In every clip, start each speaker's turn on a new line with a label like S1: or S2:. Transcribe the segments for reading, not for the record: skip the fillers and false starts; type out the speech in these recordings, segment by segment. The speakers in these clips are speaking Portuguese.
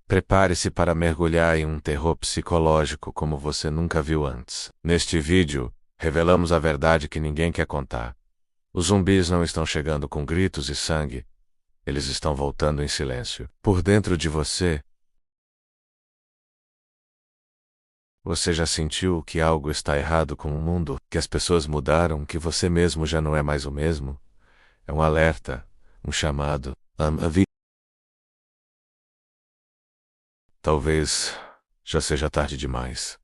S1: Prepare-se para mergulhar em um terror psicológico como você nunca viu antes. Neste vídeo, revelamos a verdade que ninguém quer contar. Os zumbis não estão chegando com gritos e sangue. Eles estão voltando em silêncio. Por dentro de você, você já sentiu que algo está errado com o mundo? Que as pessoas mudaram? Que você mesmo já não é mais o mesmo? É um alerta, um chamado. Talvez já seja tarde demais.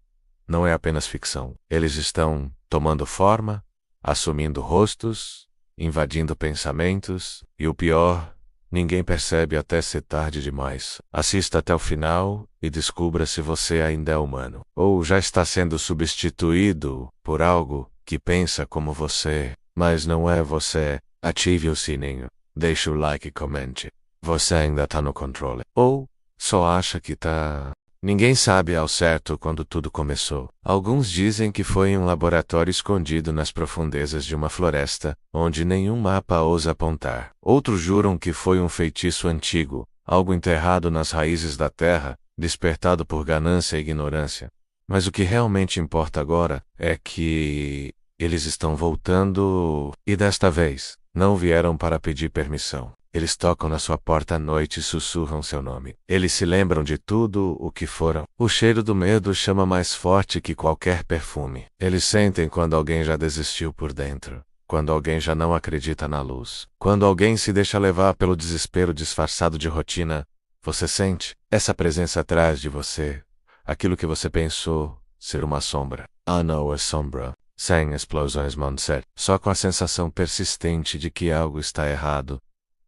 S1: Não é apenas ficção. Eles estão tomando forma, assumindo rostos, invadindo pensamentos, e o pior, ninguém percebe até ser tarde demais. Assista até o final e descubra se você ainda é humano, ou já está sendo substituído por algo que pensa como você, mas não é você. Ative o sininho, deixe o like e comente. Você ainda está no controle. Ou só acha que tá. Ninguém sabe ao certo quando tudo começou. Alguns dizem que foi em um laboratório escondido nas profundezas de uma floresta, onde nenhum mapa ousa apontar. Outros juram que foi um feitiço antigo, algo enterrado nas raízes da terra, despertado por ganância e ignorância. Mas o que realmente importa agora é que eles estão voltando, e desta vez, não vieram para pedir permissão. Eles tocam na sua porta à noite e sussurram seu nome. Eles se lembram de tudo o que foram. O cheiro do medo chama mais forte que qualquer perfume. Eles sentem quando alguém já desistiu por dentro. Quando alguém já não acredita na luz. Quando alguém se deixa levar pelo desespero disfarçado de rotina. Você sente essa presença atrás de você. Aquilo que você pensou ser uma sombra. Não é sombra. Sem explosões Monset. Só com a sensação persistente de que algo está errado.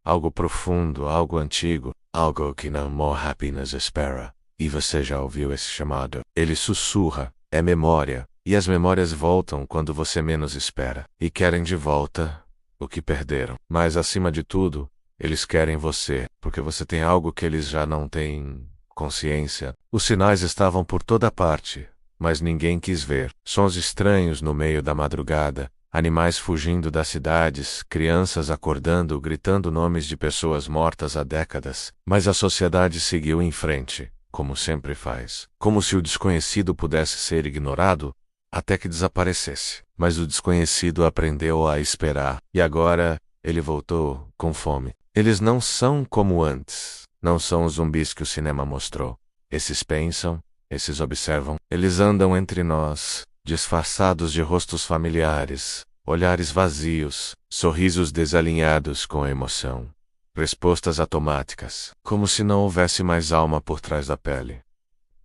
S1: Algo profundo, algo antigo, algo que não more happiness espera. E você já ouviu esse chamado? Ele sussurra, é memória, e as memórias voltam quando você menos espera. E querem de volta o que perderam. Mas acima de tudo, eles querem você, porque você tem algo que eles já não têm: consciência. Os sinais estavam por toda parte, mas ninguém quis ver. Sons estranhos no meio da madrugada. Animais fugindo das cidades, crianças acordando, gritando nomes de pessoas mortas há décadas. Mas a sociedade seguiu em frente, como sempre faz. Como se o desconhecido pudesse ser ignorado, até que desaparecesse. Mas o desconhecido aprendeu a esperar. E agora, ele voltou, com fome. Eles não são como antes. Não são os zumbis que o cinema mostrou. Esses pensam, esses observam. Eles andam entre nós, disfarçados de rostos familiares, olhares vazios, sorrisos desalinhados com a emoção, respostas automáticas, como se não houvesse mais alma por trás da pele.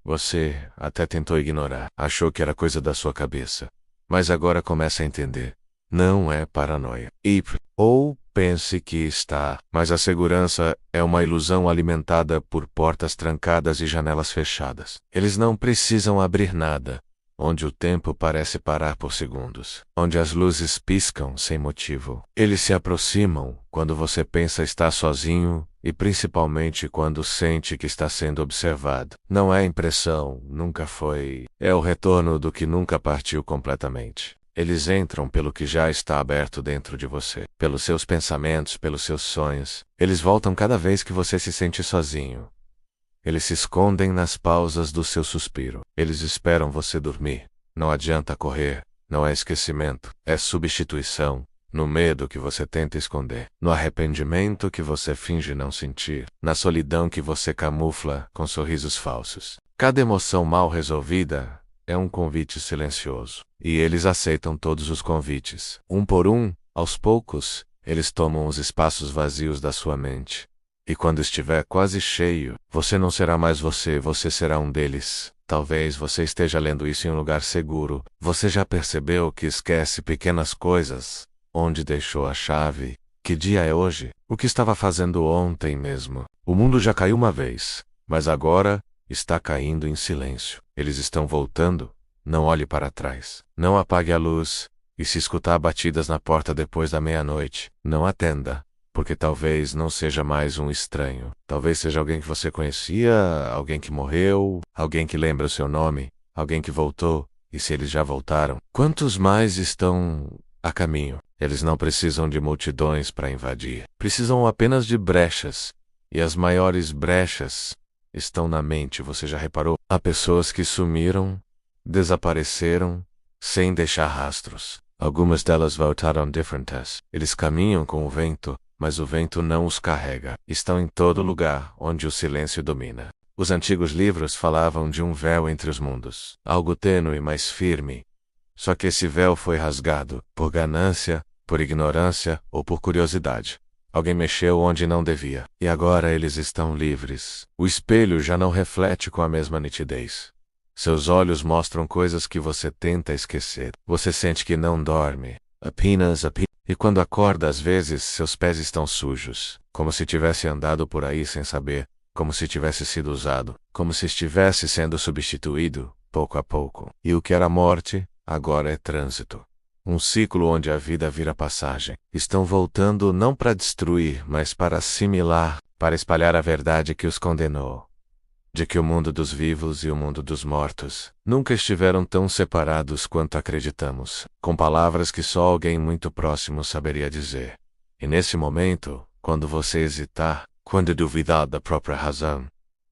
S1: Você até tentou ignorar, achou que era coisa da sua cabeça, mas agora começa a entender. Não é paranoia. Ou pense que está, mas a segurança é uma ilusão alimentada por portas trancadas e janelas fechadas. Eles não precisam abrir nada. Onde o tempo parece parar por segundos. Onde as luzes piscam sem motivo. Eles se aproximam quando você pensa estar sozinho e principalmente quando sente que está sendo observado. Não é impressão, nunca foi. É o retorno do que nunca partiu completamente. Eles entram pelo que já está aberto dentro de você. Pelos seus pensamentos, pelos seus sonhos. Eles voltam cada vez que você se sente sozinho. Eles se escondem nas pausas do seu suspiro. Eles esperam você dormir. Não adianta correr. Não é esquecimento. É substituição. No medo que você tenta esconder. No arrependimento que você finge não sentir. Na solidão que você camufla com sorrisos falsos. Cada emoção mal resolvida é um convite silencioso. E eles aceitam todos os convites. Um por um, aos poucos, eles tomam os espaços vazios da sua mente. E quando estiver quase cheio, você não será mais você, você será um deles. Talvez você esteja lendo isso em um lugar seguro. Você já percebeu que esquece pequenas coisas? Onde deixou a chave? Que dia é hoje? O que estava fazendo ontem mesmo? O mundo já caiu uma vez, mas agora está caindo em silêncio. Eles estão voltando. Não olhe para trás. Não apague a luz. E se escutar batidas na porta depois da meia-noite, não atenda. Porque talvez não seja mais um estranho. Talvez seja alguém que você conhecia, alguém que morreu, alguém que lembra o seu nome, alguém que voltou. E se eles já voltaram, quantos mais estão a caminho? Eles não precisam de multidões para invadir. Precisam apenas de brechas. E as maiores brechas estão na mente, você já reparou? Há pessoas que sumiram, desapareceram, sem deixar rastros. Algumas delas voltaram diferentes. Eles caminham com o vento, mas o vento não os carrega. Estão em todo lugar onde o silêncio domina. Os antigos livros falavam de um véu entre os mundos, algo tênue, mas firme. Só que esse véu foi rasgado, por ganância, por ignorância ou por curiosidade. Alguém mexeu onde não devia, e agora eles estão livres. O espelho já não reflete com a mesma nitidez. Seus olhos mostram coisas que você tenta esquecer. Você sente que não dorme. E quando acorda, às vezes, seus pés estão sujos, como se tivesse andado por aí sem saber, como se tivesse sido usado, como se estivesse sendo substituído, pouco a pouco. E o que era morte, agora é trânsito. Um ciclo onde a vida vira passagem. Estão voltando não para destruir, mas para assimilar, para espalhar a verdade que os condenou. De que o mundo dos vivos e o mundo dos mortos nunca estiveram tão separados quanto acreditamos, com palavras que só alguém muito próximo saberia dizer. E nesse momento, quando você hesitar, quando duvidar da própria razão,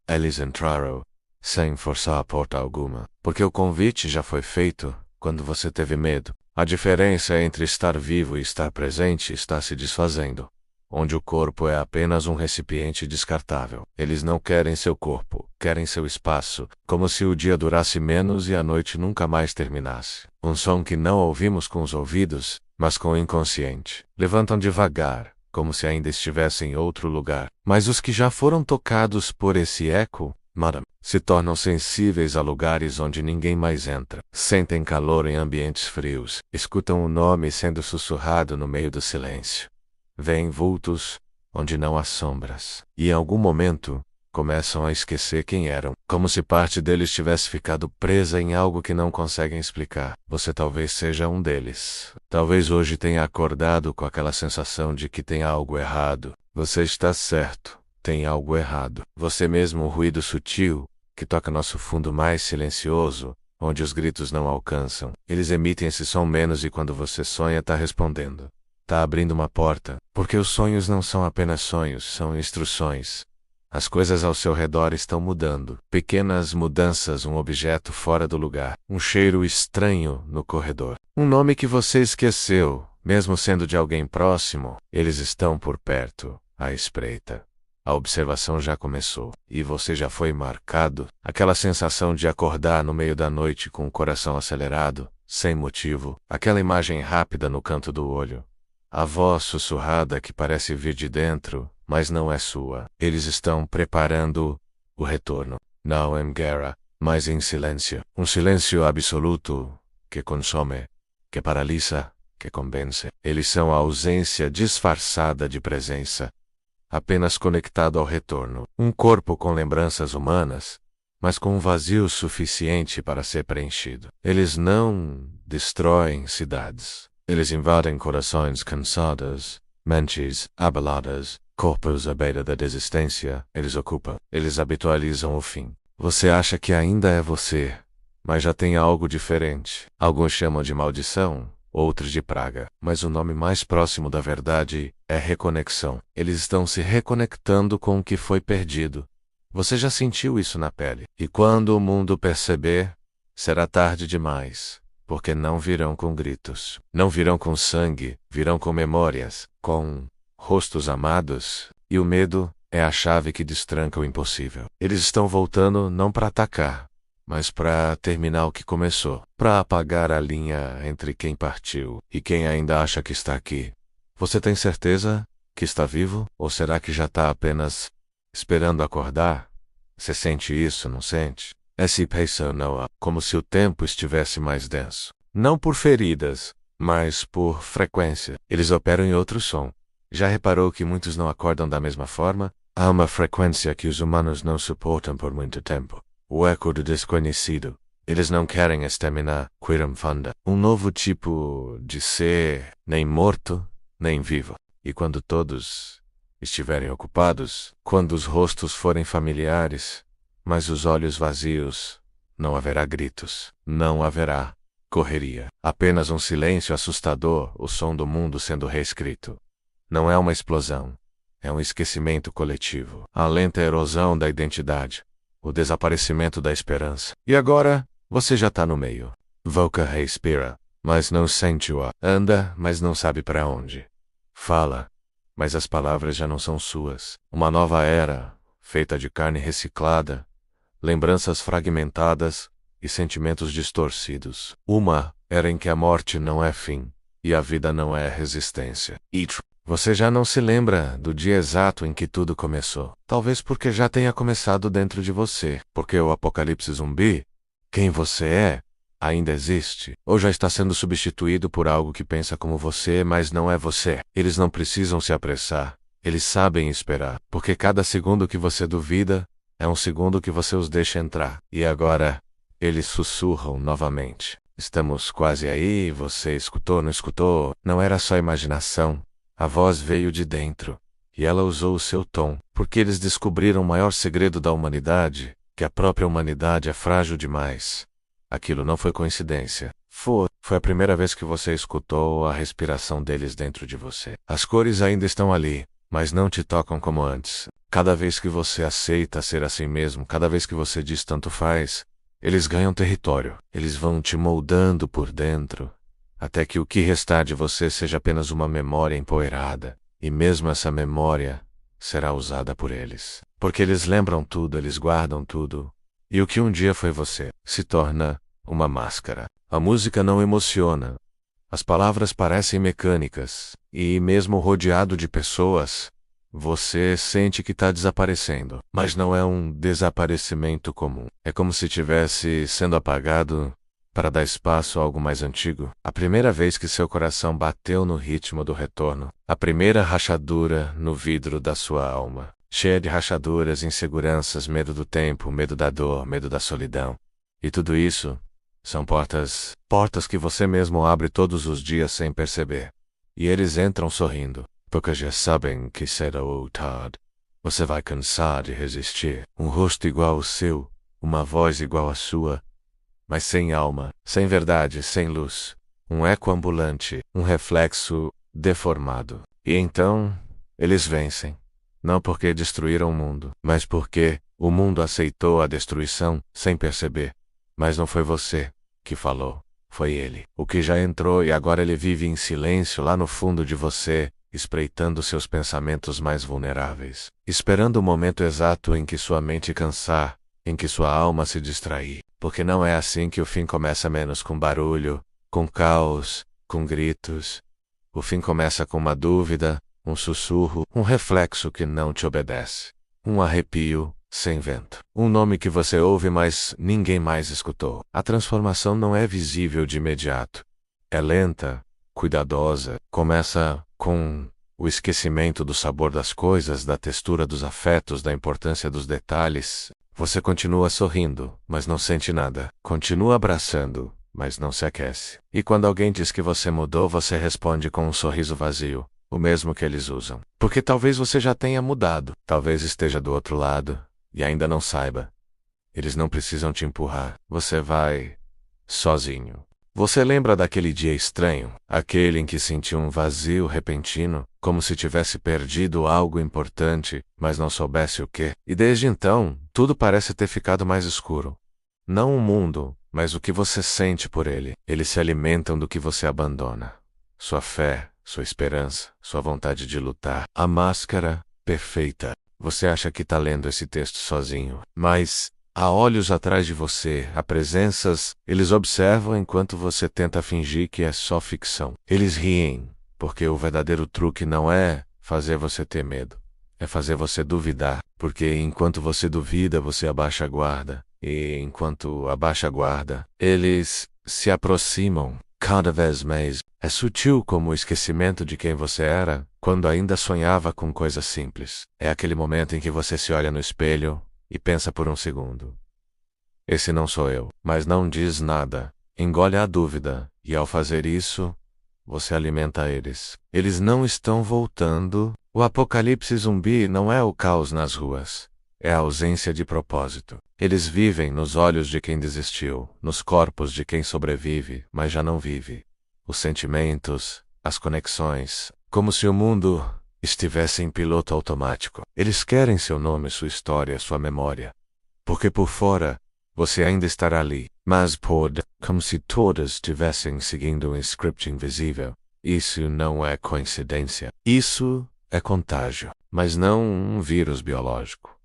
S1: eles entraram, sem forçar a porta alguma, porque o convite já foi feito quando você teve medo. A diferença entre estar vivo e estar presente está se desfazendo. Onde o corpo é apenas um recipiente descartável. Eles não querem seu corpo, querem seu espaço, como se o dia durasse menos e a noite nunca mais terminasse. Um som que não ouvimos com os ouvidos, mas com o inconsciente. Levantam devagar, como se ainda estivessem em outro lugar. Mas os que já foram tocados por esse eco, se tornam sensíveis a lugares onde ninguém mais entra. Sentem calor em ambientes frios. Escutam o nome sendo sussurrado no meio do silêncio. Veem vultos, onde não há sombras. E em algum momento, começam a esquecer quem eram. Como se parte deles tivesse ficado presa em algo que não conseguem explicar. Você talvez seja um deles. Talvez hoje tenha acordado com aquela sensação de que tem algo errado. Você está certo. Tem algo errado. Você mesmo, o ruído sutil, que toca nosso fundo mais silencioso, onde os gritos não alcançam. Eles emitem esse som menos e quando você sonha está respondendo. Está abrindo uma porta, porque os sonhos não são apenas sonhos, são instruções. As coisas ao seu redor estão mudando. Pequenas mudanças, um objeto fora do lugar, um cheiro estranho no corredor. Um nome que você esqueceu, mesmo sendo de alguém próximo, eles estão por perto, à espreita. A observação já começou, e você já foi marcado. Aquela sensação de acordar no meio da noite com o coração acelerado, sem motivo, aquela imagem rápida no canto do olho. A voz sussurrada que parece vir de dentro, mas não é sua. Eles estão preparando o retorno. Não em guerra, mas em silêncio. Um silêncio absoluto que consome, que paralisa, que convence. Eles são a ausência disfarçada de presença, apenas conectado ao retorno. Um corpo com lembranças humanas, mas com um vazio suficiente para ser preenchido. Eles não destroem cidades. Eles invadem corações cansados, mentes abaladas, corpos à beira da desistência. Eles ocupam. Eles habitualizam o fim. Você acha que ainda é você, mas já tem algo diferente. Alguns chamam de maldição, outros de praga. Mas o nome mais próximo da verdade é reconexão. Eles estão se reconectando com o que foi perdido. Você já sentiu isso na pele. E quando o mundo perceber, será tarde demais. Porque não virão com gritos, não virão com sangue, virão com memórias, com rostos amados, e o medo é a chave que destranca o impossível. Eles estão voltando não para atacar, mas para terminar o que começou, para apagar a linha entre quem partiu e quem ainda acha que está aqui. Você tem certeza que está vivo? Ou será que já está apenas esperando acordar? Você sente isso, não sente? Esse peso não há, como se o tempo estivesse mais denso. Não por feridas, mas por frequência. Eles operam em outro som. Já reparou que muitos não acordam da mesma forma? Há uma frequência que os humanos não suportam por muito tempo. O eco do desconhecido. Eles não querem exterminar, Quiram Funda, um novo tipo de ser, nem morto, nem vivo. E quando todos estiverem ocupados, quando os rostos forem familiares, mas os olhos vazios, não haverá gritos, não haverá correria. Apenas um silêncio assustador, o som do mundo sendo reescrito. Não é uma explosão, é um esquecimento coletivo. A lenta erosão da identidade. o desaparecimento da esperança. E agora, você já tá no meio. Volca respira, mas não sente-o. Anda, mas não sabe para onde. Fala, mas as palavras já não são suas. Uma nova era, feita de carne reciclada, lembranças fragmentadas e sentimentos distorcidos. Uma era em que a morte não é fim, e a vida não é resistência. Você já não se lembra do dia exato em que tudo começou. Talvez porque já tenha começado dentro de você. Porque o apocalipse zumbi, quem você é, ainda existe. Ou já está sendo substituído por algo que pensa como você, mas não é você. Eles não precisam se apressar. Eles sabem esperar. Porque cada segundo que você duvida, é um segundo que você os deixa entrar. E agora, eles sussurram novamente. Estamos quase aí, você escutou, não escutou? Não era só imaginação. A voz veio de dentro, e ela usou o seu tom, porque eles descobriram o maior segredo da humanidade, que a própria humanidade é frágil demais. Aquilo não foi coincidência. Foi a primeira vez que você escutou a respiração deles dentro de você. As cores ainda estão ali, mas não te tocam como antes. Cada vez que você aceita ser assim mesmo, cada vez que você diz tanto faz, eles ganham território. Eles vão te moldando por dentro, até que o que restar de você seja apenas uma memória empoeirada, e mesmo essa memória será usada por eles. Porque eles lembram tudo, eles guardam tudo, e o que um dia foi você se torna uma máscara. A música não emociona, as palavras parecem mecânicas, e mesmo rodeado de pessoas, você sente que está desaparecendo. Mas não é um desaparecimento comum. É como se estivesse sendo apagado para dar espaço a algo mais antigo. A primeira vez que seu coração bateu no ritmo do retorno. A primeira rachadura no vidro da sua alma. Cheia de rachaduras, inseguranças, medo do tempo, medo da dor, medo da solidão. E tudo isso são portas que você mesmo abre todos os dias sem perceber. E eles entram sorrindo, porque já sabem que cedo ou tarde você vai cansar de resistir. Um rosto igual ao seu, uma voz igual à sua, mas sem alma, sem verdade, sem luz. Um eco ambulante, um reflexo deformado. E então, eles vencem. Não porque destruíram o mundo, mas porque o mundo aceitou a destruição sem perceber. Mas não foi você que falou, foi ele. O que já entrou e agora ele vive em silêncio lá no fundo de você, espreitando seus pensamentos mais vulneráveis. Esperando o momento exato em que sua mente cansar, em que sua alma se distrair. Porque não é assim que o fim começa, menos com barulho, com caos, com gritos. O fim começa com uma dúvida, um sussurro, um reflexo que não te obedece. Um arrepio, sem vento. Um nome que você ouve, mas ninguém mais escutou. A transformação não é visível de imediato. É lenta, cuidadosa. Começa com o esquecimento do sabor das coisas, da textura dos afetos, da importância dos detalhes. Você continua sorrindo, mas não sente nada. Continua abraçando, mas não se aquece. E quando alguém diz que você mudou, você responde com um sorriso vazio, o mesmo que eles usam. Porque talvez você já tenha mudado. Talvez esteja do outro lado e ainda não saiba. Eles não precisam te empurrar. Você vai sozinho. Você lembra daquele dia estranho? Aquele em que sentiu um vazio repentino, como se tivesse perdido algo importante, mas não soubesse o que? E desde então, tudo parece ter ficado mais escuro. Não o mundo, mas o que você sente por ele. Eles se alimentam do que você abandona. Sua fé, sua esperança, sua vontade de lutar. A máscara perfeita. Você acha que está lendo esse texto sozinho, mas há olhos atrás de você, há presenças, eles observam enquanto você tenta fingir que é só ficção. Eles riem, porque o verdadeiro truque não é fazer você ter medo, é fazer você duvidar, porque enquanto você duvida, você abaixa a guarda, e enquanto abaixa a guarda, eles se aproximam cada vez mais. É sutil como o esquecimento de quem você era, quando ainda sonhava com coisas simples. É aquele momento em que você se olha no espelho e pensa por um segundo. Esse não sou eu, mas não diz nada. Engole a dúvida, e ao fazer isso, você alimenta eles. Eles não estão voltando. O apocalipse zumbi não é o caos nas ruas. É a ausência de propósito. Eles vivem nos olhos de quem desistiu, nos corpos de quem sobrevive, mas já não vive. Os sentimentos, as conexões, como se o mundo estivesse em piloto automático. Eles querem seu nome, sua história, sua memória. Porque por fora, você ainda estará ali, mas por dentro, como se todas estivessem seguindo um script invisível. Isso não é coincidência. Isso é contágio, mas não um vírus biológico.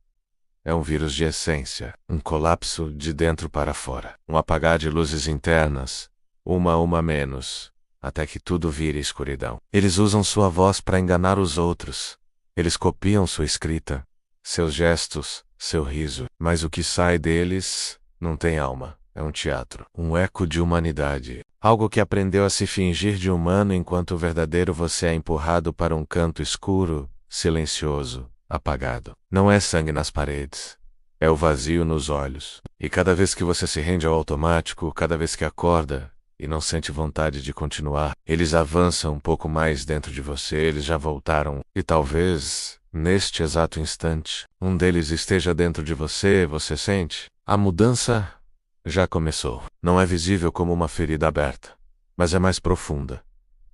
S1: É um vírus de essência, um colapso de dentro para fora, um apagar de luzes internas, uma a uma menos, até que tudo vire escuridão. Eles usam sua voz para enganar os outros. Eles copiam sua escrita, seus gestos, seu riso, mas o que sai deles não tem alma. É um teatro, um eco de humanidade, algo que aprendeu a se fingir de humano enquanto o verdadeiro você é empurrado para um canto escuro, silencioso, apagado. Não é sangue nas paredes, é o vazio nos olhos. E cada vez que você se rende ao automático, cada vez que acorda e não sente vontade de continuar, eles avançam um pouco mais dentro de você, eles já voltaram, e talvez, neste exato instante, um deles esteja dentro de você, você sente? A mudança já começou. Não é visível como uma ferida aberta, mas é mais profunda,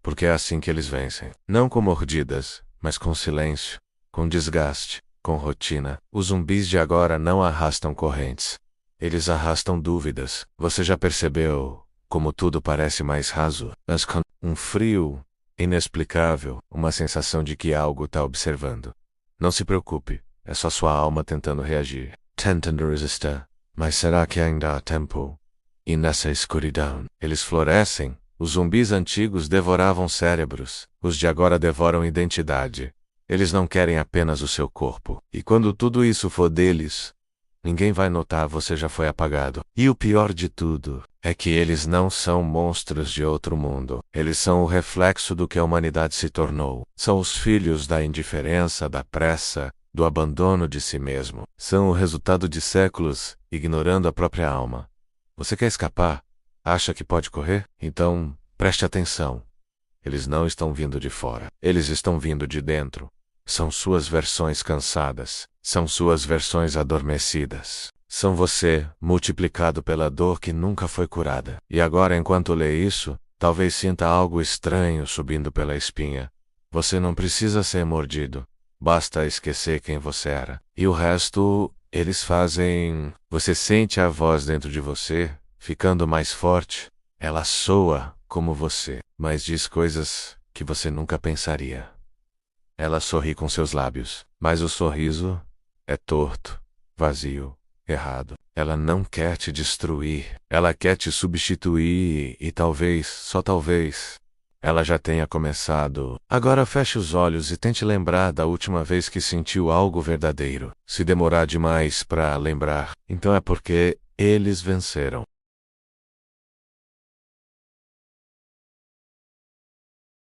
S1: porque é assim que eles vencem. Não com mordidas, mas com silêncio, com desgaste, com rotina. Os zumbis de agora não arrastam correntes. Eles arrastam dúvidas. Você já percebeu como tudo parece mais raso? Um frio inexplicável, uma sensação de que algo está observando. Não se preocupe, é só sua alma tentando reagir, tentando resistir. Mas será que ainda há tempo? E nessa escuridão, eles florescem. Os zumbis antigos devoravam cérebros. Os de agora devoram identidade. Eles não querem apenas o seu corpo. E quando tudo isso for deles, ninguém vai notar, você já foi apagado. E o pior de tudo é que eles não são monstros de outro mundo. Eles são o reflexo do que a humanidade se tornou. São os filhos da indiferença, da pressa, do abandono de si mesmo. São o resultado de séculos ignorando a própria alma. Você quer escapar? Acha que pode correr? Então, preste atenção. Eles não estão vindo de fora. Eles estão vindo de dentro. São suas versões cansadas. São suas versões adormecidas. São você, multiplicado pela dor que nunca foi curada. E agora, enquanto lê isso, talvez sinta algo estranho subindo pela espinha. Você não precisa ser mordido. Basta esquecer quem você era. E o resto, eles fazem. Você sente a voz dentro de você, ficando mais forte. Ela soa como você, mas diz coisas que você nunca pensaria. Ela sorri com seus lábios, mas o sorriso é torto, vazio, errado. Ela não quer te destruir. Ela quer te substituir e talvez, só talvez, ela já tenha começado. Agora feche os olhos e tente lembrar da última vez que sentiu algo verdadeiro. Se demorar demais para lembrar, então é porque eles venceram.